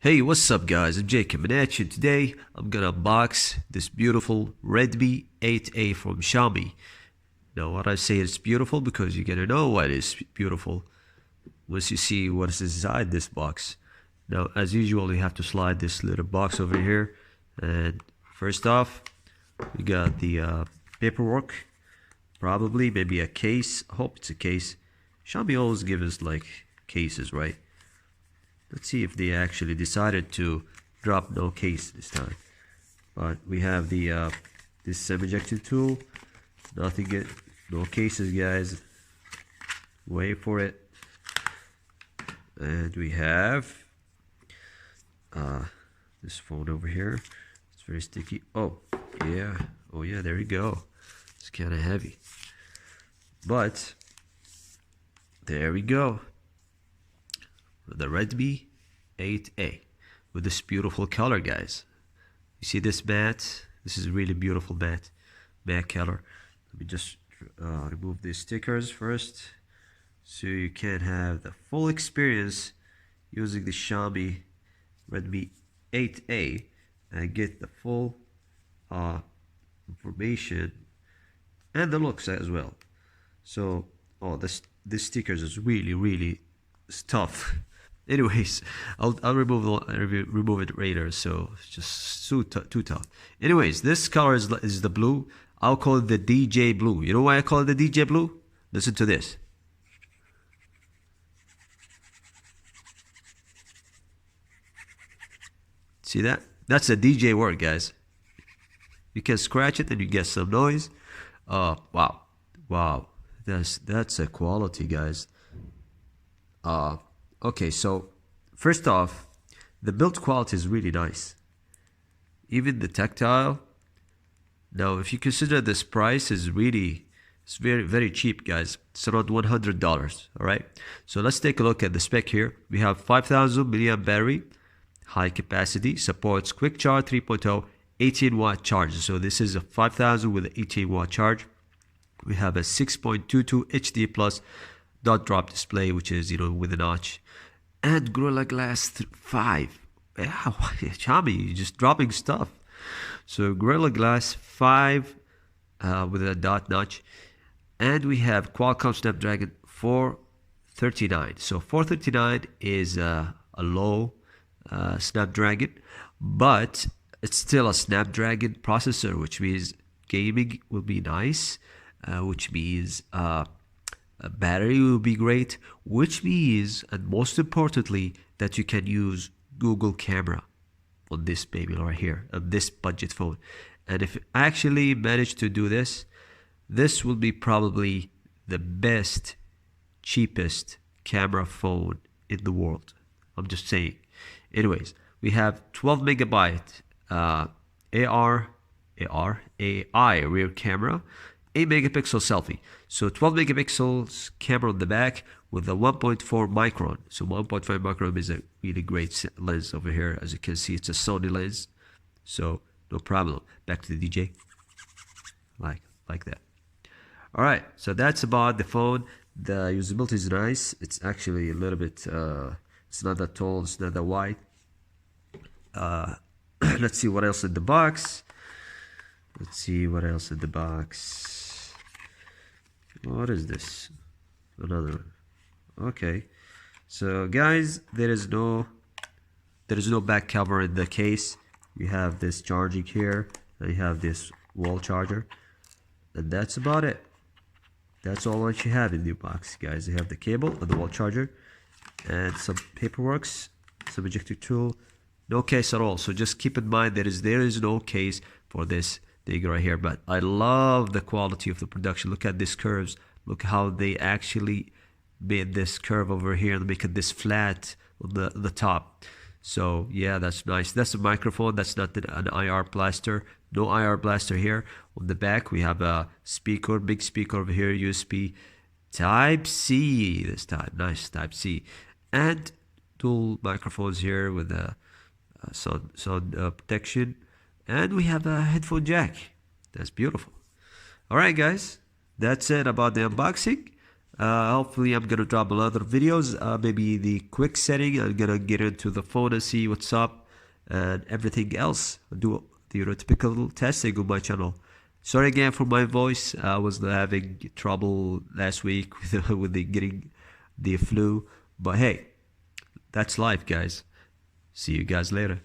Hey, what's up guys? I'm Jake coming at you. Today I'm gonna unbox this beautiful Redmi 8A from Xiaomi. Now what I say it's beautiful because you're gonna know why it's beautiful once you see what's inside this box. Now as usual you have to slide this little box over here, and first off we got the paperwork, probably maybe a case. I hope it's a case. Xiaomi always gives us like cases, right? Let's see if they actually decided to drop no case this time. But we have the this semi-ejecting tool. Nothing, no cases, guys. Wait for it. And we have this phone over here. It's very sticky. Oh yeah, there you go. It's kind of heavy, but there we go. The Redmi 8A with this beautiful color, guys. You see this matte? This is really beautiful matte color. Let me just remove these stickers first so you can have the full experience using the Xiaomi Redmi 8A and get the full information and the looks as well. So this stickers is really tough. Anyways, I'll remove it later. So it's just too tough. Anyways, this color is the blue. I'll call it the DJ blue. You know why I call it the DJ blue? Listen to this. See that? That's a DJ word, guys. You can scratch it and you get some noise. Wow. That's a quality, guys. Okay, so first off, the build quality is really nice. Even the tactile. Now, if you consider this price is it's very cheap, guys. It's around $100. All right. So let's take a look at the spec here. We have 5,000 milliamp battery, high capacity, supports quick charge 3.0, 18-watt charge. So this is a 5,000 with an 18-watt charge. We have a 6.22 HD plus dot drop display, which is with a notch, and Gorilla Glass 5. Wow, Xiaomi, you're just dropping stuff. So Gorilla Glass 5 with a dot notch, and we have Qualcomm Snapdragon 439. So 439 is a low Snapdragon, but it's still a Snapdragon processor, which means gaming will be nice, which means battery will be great, which means, and most importantly, that you can use Google camera on this baby right here, on this budget phone. And if I actually manage to do this, this will be probably the best, cheapest camera phone in the world. I'm just saying. Anyways, we have 12 megabyte AI rear camera, 8 megapixel selfie. So 12 megapixels camera on the back with a 1.4 micron. So 1.5 micron is a really great lens over here. As you can see, it's a Sony lens. So no problem. Back to the DJ. Like that. All right. So that's about the phone. The usability is nice. It's actually a little bit, it's not that tall. It's not that wide. Let's see what else in the box. Let's see what else in the box. What is this? Another one. Okay. So guys, there is no back cover in the case. You have this charging here, and you have this wall charger, and that's about it. That's all what you have in the box, guys. You have the cable and the wall charger, and some paperwork, some ejector tool. No case at all. So just keep in mind there is no case for this thing right here. But I love the quality of the production. Look at these curves. Look how they actually made this curve over here and make it this flat on the top. So yeah, that's nice. That's a microphone. That's not an IR blaster. No IR blaster here. On the back we have a speaker, big speaker over here, USB Type C this time. Nice Type C, and dual microphones here with a sound protection, and we have a headphone jack. That's beautiful. All right, guys, that's it about the unboxing. Hopefully I'm gonna drop other videos, maybe the quick setting. I'm gonna get into the phone and see what's up and everything else. Do the typical testing on my channel. Sorry again for my voice. I was having trouble last week with getting the flu, but hey, that's life, guys. See you guys later.